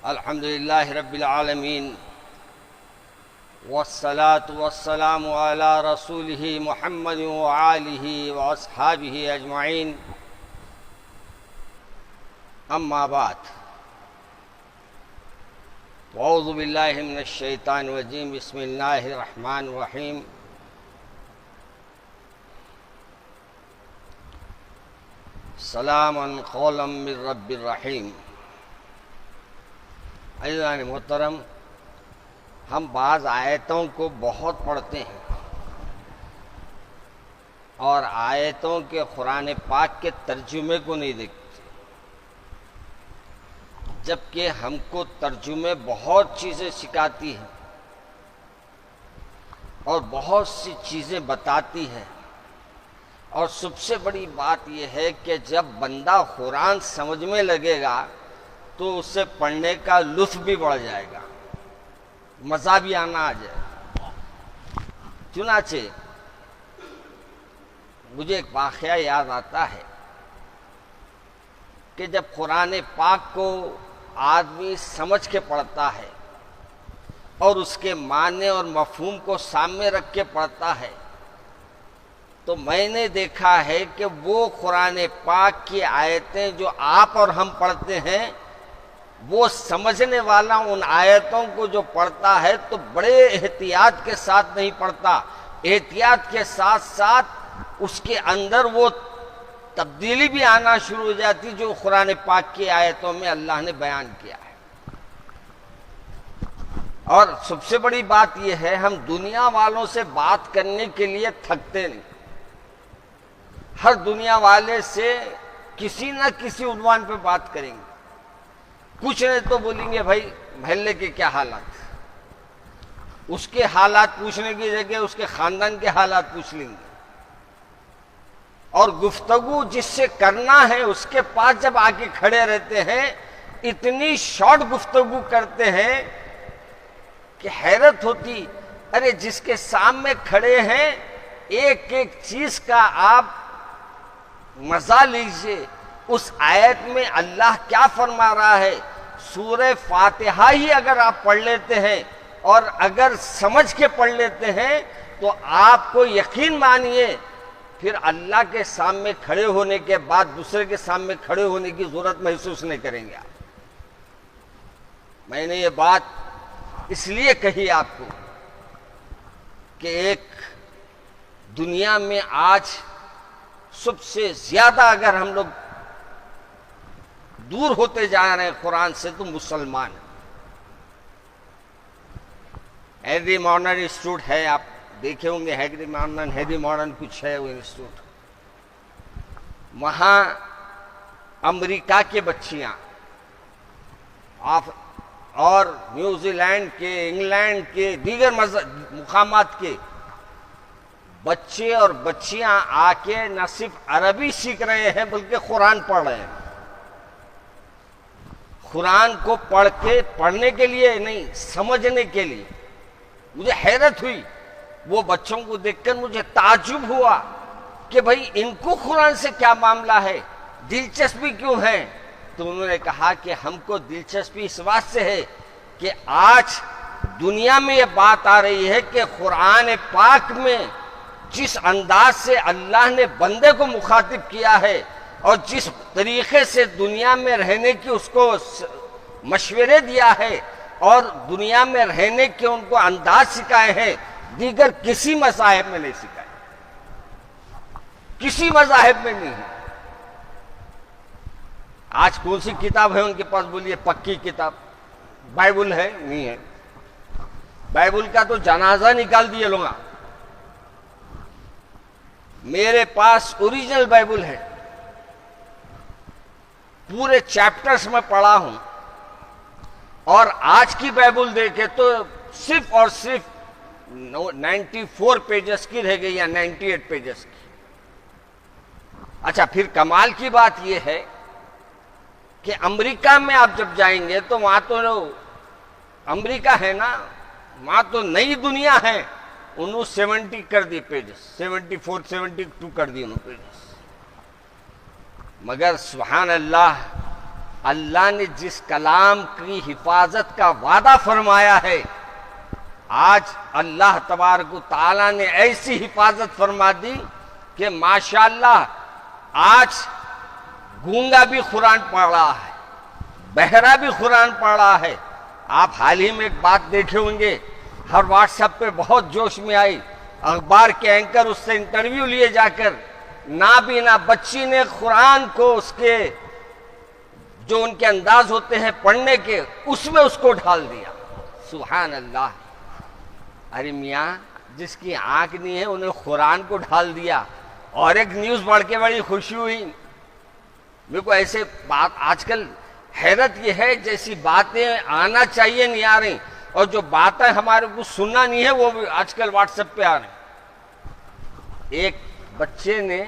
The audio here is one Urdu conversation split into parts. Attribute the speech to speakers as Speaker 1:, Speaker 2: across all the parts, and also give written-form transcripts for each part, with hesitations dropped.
Speaker 1: الحمدللہ رب العالمین والصلاة والسلام علی رسولہ محمد وآلہ واصحابہ اجمعین، اما بعد، اعوذ باللہ من الشیطان الرجیم، بسم اللہ الرحمن الرحیم۔ سلام قولا من رب الرحیم۔ عزیزان محترم، ہم بعض آیتوں کو بہت پڑھتے ہیں اور آیتوں کے قرآن پاک کے ترجمے کو نہیں دیکھتے، جبکہ ہم کو ترجمے بہت چیزیں سکھاتی ہیں اور بہت سی چیزیں بتاتی ہیں۔ اور سب سے بڑی بات یہ ہے کہ جب بندہ قرآن سمجھنے لگے گا تو اسے پڑھنے کا لطف بھی بڑھ جائے گا، مزہ بھی آنا آ جائے گا۔ چنانچہ مجھے ایک واقعہ یاد آتا ہے کہ جب قرآن پاک کو آدمی سمجھ کے پڑھتا ہے اور اس کے معنی اور مفہوم کو سامنے رکھ کے پڑھتا ہے، تو میں نے دیکھا ہے کہ وہ قرآن پاک کی آیتیں جو آپ اور ہم پڑھتے ہیں، وہ سمجھنے والا ان آیتوں کو جو پڑھتا ہے تو بڑے احتیاط کے ساتھ نہیں پڑھتا، احتیاط کے ساتھ ساتھ اس کے اندر وہ تبدیلی بھی آنا شروع ہو جاتی جو قرآن پاک کی آیتوں میں اللہ نے بیان کیا ہے۔ اور سب سے بڑی بات یہ ہے، ہم دنیا والوں سے بات کرنے کے لیے تھکتے نہیں، ہر دنیا والے سے کسی نہ کسی عنوان پہ بات کریں گے، کچھ نہیں تو بولیں گے بھائی محلے کے کیا حالات، اس کے حالات پوچھنے کی جگہ اس کے خاندان کے حالات پوچھ لیں گے، اور گفتگو جس سے کرنا ہے اس کے پاس جب آ کے کھڑے رہتے ہیں اتنی شارٹ گفتگو کرتے ہیں کہ حیرت ہوتی، ارے جس کے سامنے کھڑے ہیں ایک ایک چیز کا آپ مزہ لیجئے۔ اس آیت میں اللہ کیا فرما رہا ہے، سورہ فاتحہ ہی اگر آپ پڑھ لیتے ہیں اور اگر سمجھ کے پڑھ لیتے ہیں تو آپ کو یقین مانیے پھر اللہ کے سامنے کھڑے ہونے کے بعد دوسرے کے سامنے کھڑے ہونے کی ضرورت محسوس نہیں کریں گے آپ۔ میں نے یہ بات اس لیے کہی آپ کو کہ ایک دنیا میں آج سب سے زیادہ اگر ہم لوگ دور ہوتے جا رہے ہیں قرآن سے تو مسلمان ہیں۔ ہیری ماڈرن انسٹیٹیوٹ ہے، آپ دیکھے ہوں گے، ہیری ماڈرن کچھ ہے وہ انسٹیٹیوٹ، وہاں امریکہ کے بچیاں اور نیوزی لینڈ کے، انگلینڈ کے، دیگر مقامات کے بچے اور بچیاں آ کے نہ صرف عربی سیکھ رہے ہیں بلکہ قرآن پڑھ رہے ہیں۔ قرآن کو پڑھنے کے لیے نہیں، سمجھنے کے لیے۔ مجھے حیرت ہوئی، وہ بچوں کو دیکھ کر مجھے تعجب ہوا کہ بھائی ان کو قرآن سے کیا معاملہ ہے، دلچسپی کیوں ہے؟ تو انہوں نے کہا کہ ہم کو دلچسپی اس بات سے ہے کہ آج دنیا میں یہ بات آ رہی ہے کہ قرآن پاک میں جس انداز سے اللہ نے بندے کو مخاطب کیا ہے اور جس طریقے سے دنیا میں رہنے کی اس کو مشورے دیا ہے اور دنیا میں رہنے کے ان کو انداز سکھائے ہیں، دیگر کسی مذاہب میں نہیں سکھائے، کسی مذاہب میں نہیں ہے۔ آج کون سی کتاب ہے ان کے پاس؟ بولیے پکی کتاب بائبل ہے؟ نہیں ہے۔ بائبل کا تو جنازہ نکال دیے لوگ۔ میرے پاس اوریجنل بائبل ہے، پورے چیپٹرز میں پڑھا ہوں، اور آج کی بائبل دیکھے تو صرف اور صرف 94 پیجز کی رہ گئی یا 98 پیجز کی۔ اچھا، پھر کمال کی بات یہ ہے کہ امریکہ میں آپ جب جائیں گے تو وہاں تو امریکہ ہے نا، وہاں تو نئی دنیا ہے، انہوں 70 کر دی پیجز، 74 72 کر دی انہوں پیجز۔ مگر سبحان اللہ، اللہ نے جس کلام کی حفاظت کا وعدہ فرمایا ہے، آج اللہ تبارک و تعالیٰ نے ایسی حفاظت فرما دی کہ ماشاءاللہ آج گونگا بھی قرآن پڑھ رہا ہے، بہرا بھی قرآن پڑھ رہا ہے۔ آپ حال ہی میں ایک بات دیکھے ہوں گے، ہر واٹس ایپ پہ بہت جوش میں آئی، اخبار کے اینکر اس سے انٹرویو لیے جا کر نابینا بچی نے قرآن کو اس کے جو ان کے انداز ہوتے ہیں پڑھنے کے، اس میں اس کو ڈھال دیا۔ سبحان اللہ، ارے میاں جس کی آنکھ نہیں ہے انہیں قرآن کو ڈھال دیا۔ اور ایک نیوز پڑھ کے بڑی خوشی ہوئی میرے کو، ایسے بات آج کل حیرت یہ ہے جیسی باتیں آنا چاہیے نہیں آ رہی، اور جو باتیں ہمارے کو سننا نہیں ہے وہ بھی آج کل واٹس ایپ پہ آ رہے ہیں۔ ایک بچے نے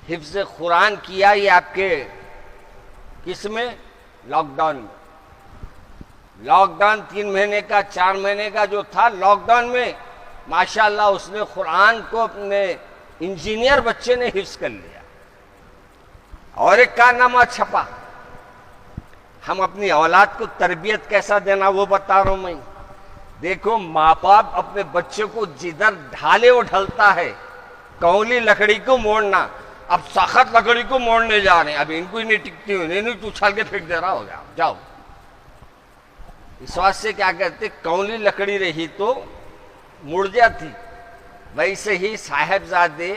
Speaker 1: حفظ قرآن کیا، یہ آپ کے کس میں؟ لاک ڈاؤن میں۔ لاک ڈاؤن 3 مہینے کا 4 مہینے کا جو تھا، لاک ڈاؤن میں ماشاءاللہ اس نے قرآن کو اپنے انجینئر بچے نے حفظ کر لیا، اور ایک کارنامہ چھپا۔ ہم اپنی اولاد کو تربیت کیسا دینا وہ بتا رہا ہوں میں۔ دیکھو ماں باپ اپنے بچے کو جدھر ڈھالے وہ ڈھلتا ہے۔ کولی لکڑی کو موڑنا، اب سخت لکڑی کو موڑنے جا رہے ہیں، اب ان کو ہی نہیں ٹکتی ہوئی، نہیں تو اچھال کے پھینک دے رہا ہو گیا، جاؤ۔ اس واسطے کیا کہتے، کولی لکڑی رہی تو مڑ جاتی، ویسے ہی صاحبزادے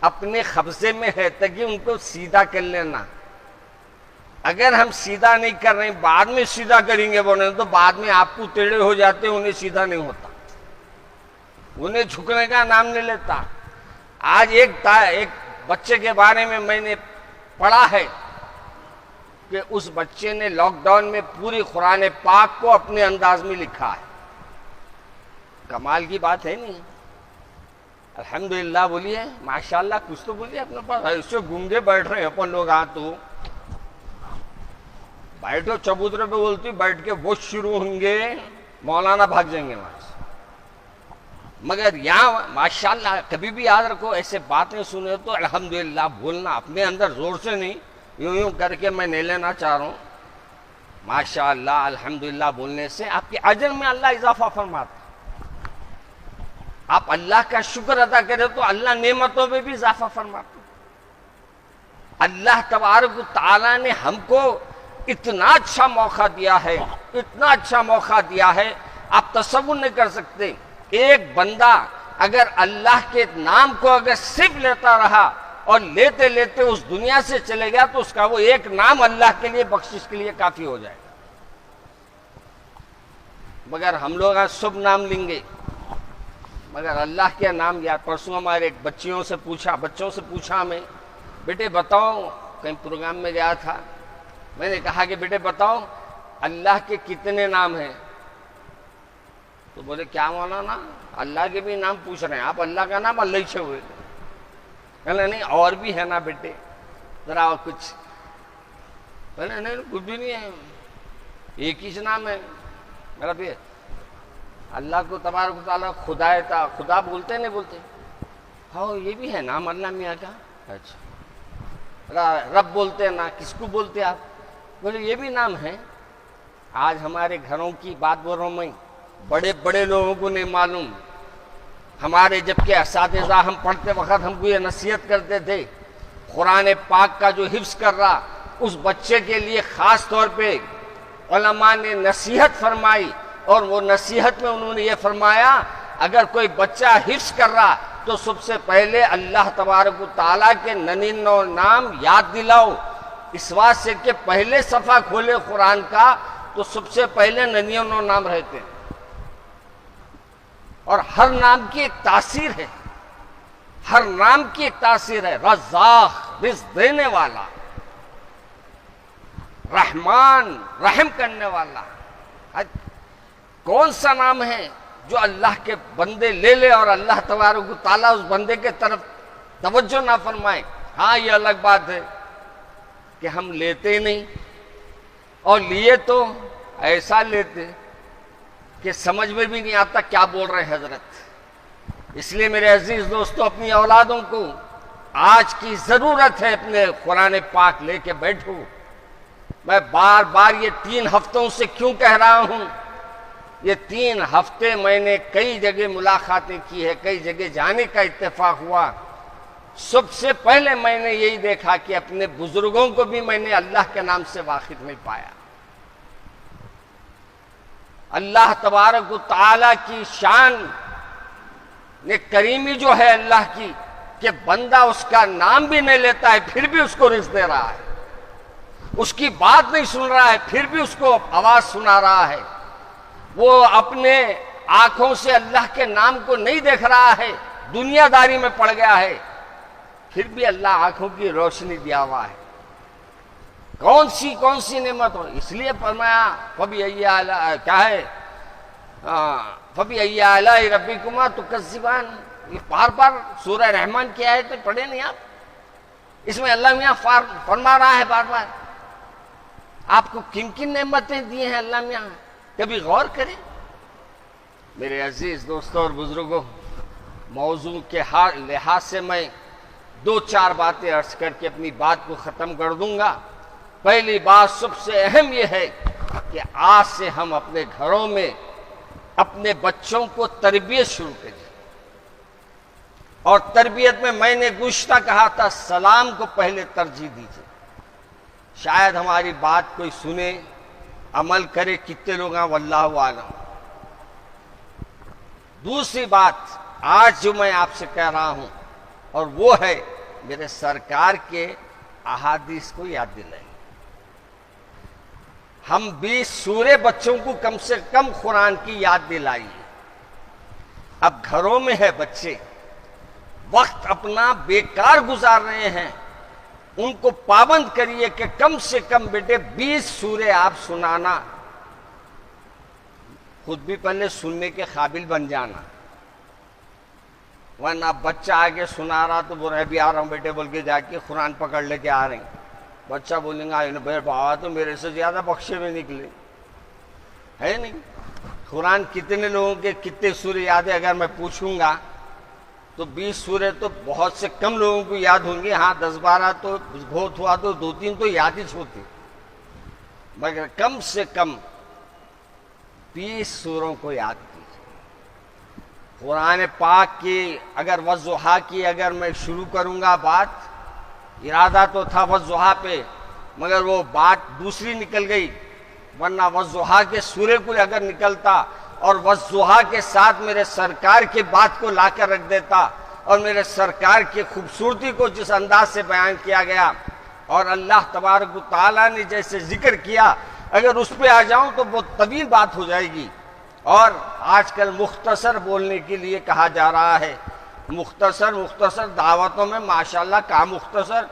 Speaker 1: اپنے قبضے میں ہے تاکہ ان کو سیدھا کر لینا۔ اگر ہم سیدھا نہیں کر رہے ہیں، بعد میں سیدھا کریں گے بولے تو بعد میں آپ کو ٹیڑھے ہو جاتے، انہیں سیدھا نہیں ہوتا، انہیں جھکنے کا نام نہیں لیتا۔ آج ایک بچے کے بارے میں نے پڑھا ہے کہ اس بچے نے لاک ڈاؤن میں پوری قرآن پاک کو اپنے انداز میں لکھا ہے۔ کمال کی بات ہے نہیں؟ الحمدللہ بولیے، ماشاءاللہ کچھ تو بولیے اپنے پاس، ایسے گونگے بیٹھ رہے ہیں اپن لوگ۔ ہاں تو بیٹھو، چبوترے پہ بولتی بیٹھ کے وہ شروع ہوں گے، مولانا بھاگ جائیں گے وہاں سے۔ مگر یہاں ماشاءاللہ کبھی بھی یاد رکھو، ایسے باتیں سنے تو الحمدللہ بولنا، اپنے اندر زور سے نہیں، یوں کر کے میں نہیں لینا چاہ رہا ہوں۔ ماشاءاللہ الحمدللہ بولنے سے آپ کے اجر میں اللہ اضافہ فرماتا۔ آپ اللہ کا شکر ادا کریں تو اللہ نعمتوں میں بھی اضافہ فرماتا۔ اللہ تبارک و تعالیٰ نے ہم کو اتنا اچھا موقع دیا ہے، اتنا اچھا موقع دیا ہے، آپ تصور نہیں کر سکتے۔ ایک بندہ اگر اللہ کے نام کو اگر صرف لیتا رہا اور لیتے لیتے اس دنیا سے چلے گیا تو اس کا وہ ایک نام اللہ کے لیے بخشش کے لیے کافی ہو جائے گا۔ مگر ہم لوگ آج سب نام لیں گے، مگر اللہ کے نام یاد۔ پرسوں ہمارے بچوں سے پوچھا میں، بیٹے بتاؤ، کہیں پروگرام میں گیا تھا، میں نے کہا کہ بیٹے بتاؤ اللہ کے کتنے نام ہیں؟ تو بولے کیا مولانا، اللہ کے بھی نام پوچھ رہے ہیں آپ؟ اللہ کا نام اللہ ہی سے ہوئے؟ کہنے نہیں اور بھی ہے نا بیٹے، ذرا اور کچھ؟ کہنے نہیں کچھ بھی نہیں ہے، ایک ہی نام ہے میرا بھی۔ اللہ کو تبارک و تعالیٰ خدا بولتے نہیں بولتے؟ ہاں یہ بھی ہے نام اللہ میاں کا۔ اچھا رب بولتے ہیں نا، کس کو بولتے آپ؟ بولے یہ بھی نام ہے۔ آج ہمارے گھروں کی بات بول رہا ہوں میں، بڑے بڑے لوگوں کو نہیں معلوم۔ ہمارے جبکہ اساتذہ ہم پڑھتے وقت ہم کو یہ نصیحت کرتے تھے، قرآن پاک کا جو حفظ کر رہا اس بچے کے لیے خاص طور پہ علماء نے نصیحت فرمائی، اور وہ نصیحت میں انہوں نے یہ فرمایا اگر کوئی بچہ حفظ کر رہا تو سب سے پہلے اللہ تبارک و تعالیٰ کے 99 نام یاد دلاؤ۔ اس بات سے کہ پہلے صفحہ کھولے قرآن کا تو سب سے پہلے 99 نام رہتے ہیں، اور ہر نام کی ایک تاثیر ہے، ہر نام کی ایک تاثیر ہے۔ رزاق رزق دینے والا، رحمان رحم کرنے والا۔ کون سا نام ہے جو اللہ کے بندے لے لے اور اللہ تبارک و تعالیٰ اس بندے کے طرف توجہ نہ فرمائے؟ ہاں یہ الگ بات ہے کہ ہم لیتے نہیں، اور لیے تو ایسا لیتے کہ سمجھ میں بھی نہیں آتا کیا بول رہے ہیں حضرت۔ اس لیے میرے عزیز دوستو، اپنی اولادوں کو آج کی ضرورت ہے اپنے قرآن پاک لے کے بیٹھو. میں بار بار یہ 3 ہفتوں سے کیوں کہہ رہا ہوں؟ یہ 3 ہفتے میں نے کئی جگہ ملاقاتیں کی ہے، کئی جگہ جانے کا اتفاق ہوا. سب سے پہلے میں نے یہی دیکھا کہ اپنے بزرگوں کو بھی میں نے اللہ کے نام سے واقف نہیں پایا. اللہ تبارک و تعالی کی شان نے کریمی جو ہے اللہ کی، کہ بندہ اس کا نام بھی نہیں لیتا ہے پھر بھی اس کو رزق دے رہا ہے، اس کی بات نہیں سن رہا ہے پھر بھی اس کو آواز سنا رہا ہے. وہ اپنے آنکھوں سے اللہ کے نام کو نہیں دیکھ رہا ہے، دنیا داری میں پڑ گیا ہے، پھر بھی اللہ آنکھوں کی روشنی دیا ہوا ہے. کون سی نعمت ہو. اس لیے فرمایا فَبِأَيِّ آلَاءِ کیا ہے فَبِأَيِّ آلَاءِ رَبِّكُمَا تُكَذِّبَانِ. یہ بار بار سورہ رحمان کی آیتیں پڑھے نہیں آپ؟ اس میں اللہ میاں فرما رہا ہے بار بار آپ کو کن کن نعمتیں دی ہیں اللہ میاں، کبھی غور کریں. میرے عزیز دوستوں اور بزرگوں، موضوع کے لحاظ سے میں 2-4 باتیں عرض کر کے اپنی بات کو ختم کر دوں گا. پہلی بات سب سے اہم یہ ہے کہ آج سے ہم اپنے گھروں میں اپنے بچوں کو تربیت شروع کریں. اور تربیت میں نے گزشتہ کہا تھا سلام کو پہلے ترجیح دیجیے. شاید ہماری بات کوئی سنے عمل کرے، کتنے لوگ ہیں واللہ عالم. دوسری بات آج جو میں آپ سے کہہ رہا ہوں اور وہ ہے میرے سرکار کے احادیث کو یاد دلائیں. ہم 20 سورے بچوں کو کم سے کم قرآن کی یاد دلائیے. اب گھروں میں ہے بچے وقت اپنا بیکار گزار رہے ہیں، ان کو پابند کریے کہ کم سے کم بیٹے 20 سورے آپ سنانا، خود بھی پہلے سننے کے قابل بن جانا. ورنہ بچہ آگے سنا رہا تو بول رہے بھی آ رہا ہوں بیٹے بول کے جا کے قرآن پکڑ لے کے آ رہے ہیں. بچہ بولیں گا بابا تو میرے سے زیادہ بخشے میں نکلے ہے نہیں. قرآن کتنے لوگوں کے کتنے سورے یاد ہے اگر میں پوچھوں گا تو 20 سورے تو بہت سے کم لوگوں کو یاد ہوں گے. ہاں 10-12 تو بہت ہوا تو 2-3 تو یاد ہی ہوتی، مگر کم سے کم 20 سوروں کو یاد کیجیے. قرآن پاک کی اگر والضحیٰ کی اگر میں شروع کروں گا بات، ارادہ تو تھا والضحیٰ پہ مگر وہ بات دوسری نکل گئی. ورنہ والضحیٰ کے سورے کو اگر نکلتا اور والضحیٰ کے ساتھ میرے سرکار کی بات کو لا کر رکھ دیتا اور میرے سرکار کی خوبصورتی کو جس انداز سے بیان کیا گیا اور اللہ تبارک و تعالیٰ نے جیسے ذکر کیا اگر اس پہ آ جاؤں تو بہت طویل بات ہو جائے گی. اور آج کل مختصر بولنے کے لیے کہا جا رہا ہے. مختصر دعوتوں میں ماشاءاللہ کا مختصر،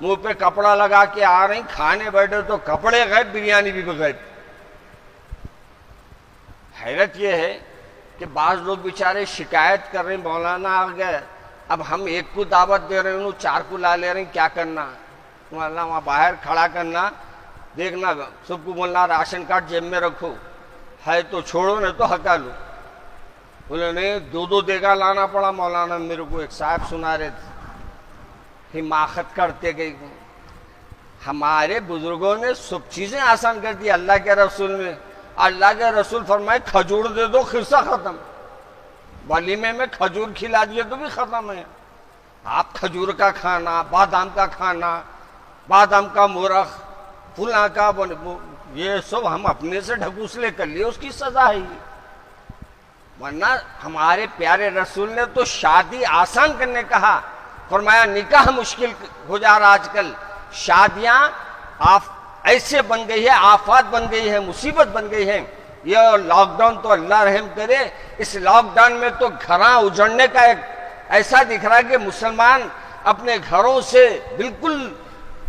Speaker 1: منہ پہ کپڑا لگا کے آ رہے ہیں، کھانے بیٹھے تو کپڑے غائب، بریانی بھی غائب. حیرت یہ ہے کہ بعض لوگ بیچارے شکایت کر رہے ہیں مولانا آ گئے، اب ہم ایک کو دعوت دے رہے ہیں انہوں 4 کو لا لے رہے ہیں، کیا کرنا؟ مولانا وہاں باہر کھڑا کرنا، دیکھنا سب کو بولنا راشن کارڈ جیب میں رکھو، ہے تو چھوڑو نہیں تو ہٹا لو. بولے نہیں 2 دیگا لانا پڑا مولانا. میرے کو ایک صاحب سنا رہے تھے حماقت کرتے گئے. ہمارے بزرگوں نے سب چیزیں آسان کر دی. اللہ کے رسول فرمائے کھجور دے دو قصہ ختم. ولیمے میں کھجور کھلا دیے تو بھی ختم ہے. آپ کھجور کا کھانا، بادام کا کھانا، بادام کا مرغ، فلاں کا یہ سب ہم اپنے سے ڈھکوسلے کر لیے، اس کی سزا ہے یہ. ورنہ ہمارے پیارے رسول نے تو شادی آسان کرنے کہا. فرمایا نکاح مشکل ہو جا رہا آج کل، شادیاں ایسے بن گئی ہے، آفات بن گئی ہے، مصیبت بن گئی ہے. یہ لاک ڈاؤن تو اللہ رحم کرے، اس لاک ڈاؤن میں تو گھراں اجڑنے کا ایک ایسا دکھ رہا ہے کہ مسلمان اپنے گھروں سے بالکل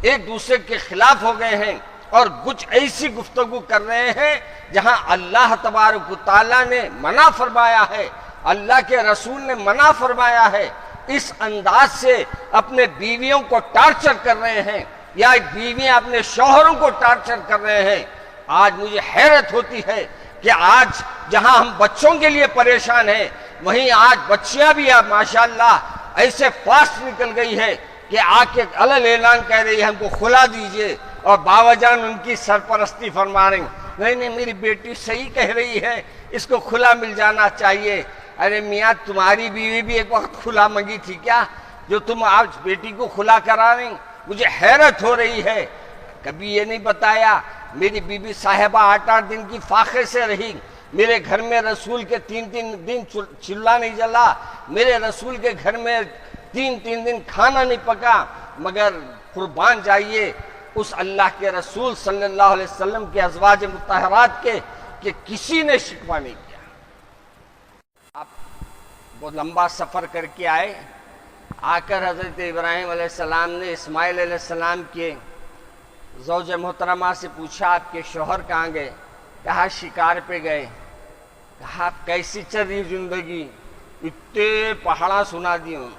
Speaker 1: ایک دوسرے کے خلاف ہو گئے ہیں اور کچھ ایسی گفتگو کر رہے ہیں جہاں اللہ تبارک و تعالیٰ نے منع فرمایا ہے، اللہ کے رسول نے منع فرمایا ہے. اس انداز سے اپنے بیویوں کو ٹارچر کر رہے ہیں یا بیویاں اپنے شوہروں کو ٹارچر کر رہے ہیں. آج مجھے حیرت ہوتی ہے کہ آج جہاں ہم بچوں کے لیے پریشان ہیں وہیں آج بچیاں بھی اب ماشاءاللہ ایسے فاسٹ نکل گئی ہے کہ آ کے علل اعلان کہہ رہی ہے ہم کو کھلا دیجئے، اور باوا جان ان کی سرپرستی فرما رہی ہیں نہیں میری بیٹی صحیح کہہ رہی ہے، اس کو کھلا مل جانا چاہیے۔ ارے میاں تمہاری بیوی بھی ایک وقت کھلا منگی تھی کیا جو تم آج بیٹی کو کھلا کرا رہی؟ مجھے حیرت ہو رہی ہے، کبھی یہ نہیں بتایا میری بی بی صاحبہ 8-8 دن کی فاقے سے رہی، میرے گھر میں رسول کے 3 دن چولہا نہیں جلا، میرے رسول کے گھر میں 3 دن کھانا نہیں پکا، مگر قربان جائیے اس اللہ کے رسول صلی اللہ علیہ وسلم کے ازواج مطہرات کے کہ کسی نے شکوہ نہیں کیا۔ آپ بہت لمبا سفر کر کے آئے، آ کر حضرت ابراہیم علیہ السلام نے اسماعیل علیہ السلام کے زوج محترمہ سے پوچھا آپ کے شوہر کہاں گئے؟ کہا شکار پہ گئے۔ کہا کیسی چل رہی زندگی؟ اتنے پہاڑا سنا دی ہوں،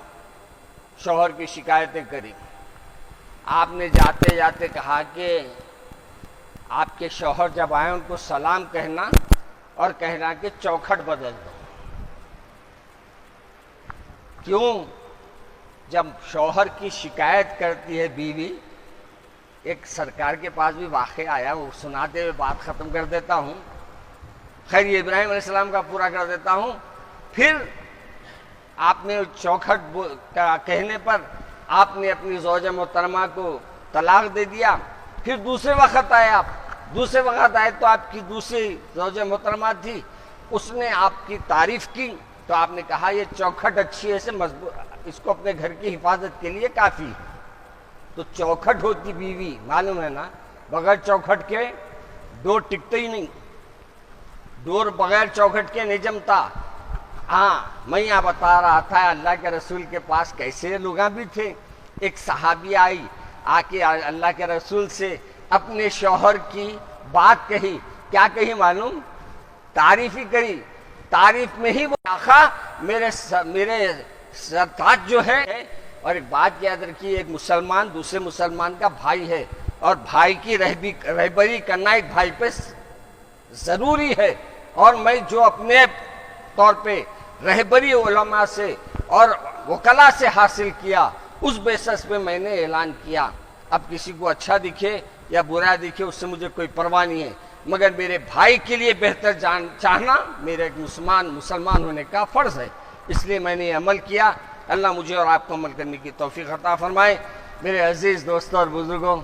Speaker 1: شوہر کی شکایتیں کری۔ آپ نے جاتے جاتے کہا کہ آپ کے شوہر جب آئے ان کو سلام کہنا اور کہنا کہ چوکھٹ بدل دو۔ کیوں؟ جب شوہر کی شکایت کرتی ہے بیوی، ایک سرکار کے پاس بھی واقعہ آیا، وہ سناتے ہوئے بات ختم کر دیتا ہوں، خیر یہ ابراہیم علیہ السلام کا پورا کر دیتا ہوں۔ پھر آپ نے چوکھٹ کہنے پر آپ نے اپنی زوجہ محترمہ کو طلاق دے دیا۔ پھر دوسرے وقت آئے تو آپ کی دوسری زوجہ محترمہ تھی، اس نے آپ کی تعریف کی تو آپ نے کہا یہ چوکھٹ اچھی ہے، اس کو اپنے گھر کی حفاظت کے لیے کافی۔ تو چوکھٹ ہوتی بیوی، معلوم ہے نا، بغیر چوکھٹ کے ڈور ٹکتے ہی نہیں، ڈور بغیر چوکھٹ کے نہیں جمتا۔ ہاں میں یہاں بتا رہا تھا اللہ کے رسول کے پاس کیسے لوگ بھی تھے۔ ایک صحابی آئی، آ کے اللہ کے رسول سے اپنے شوہر کی بات کہی، کیا کہی معلوم؟ تعریف ہی کری، تعریف میں ہی وہ آخا میرے سرتاج جو ہے۔ اور ایک بات یاد رکھیے، ایک مسلمان دوسرے مسلمان کا بھائی ہے، اور بھائی کی رہبری کرنا ایک بھائی پہ ضروری ہے، اور میں جو اپنے طور پہ رہبری علماء سے اور وکلا سے حاصل کیا اس بیسس پہ میں نے اعلان کیا۔ اب کسی کو اچھا دکھے یا برا دکھے اس سے مجھے کوئی پرواہ نہیں ہے، مگر میرے بھائی کے لیے بہتر چاہنا میرے ایک مسلمان ہونے کا فرض ہے، اس لیے میں نے عمل کیا۔ اللہ مجھے اور آپ کو عمل کرنے کی توفیق عطا فرمائے۔ میرے عزیز دوستوں اور بزرگوں،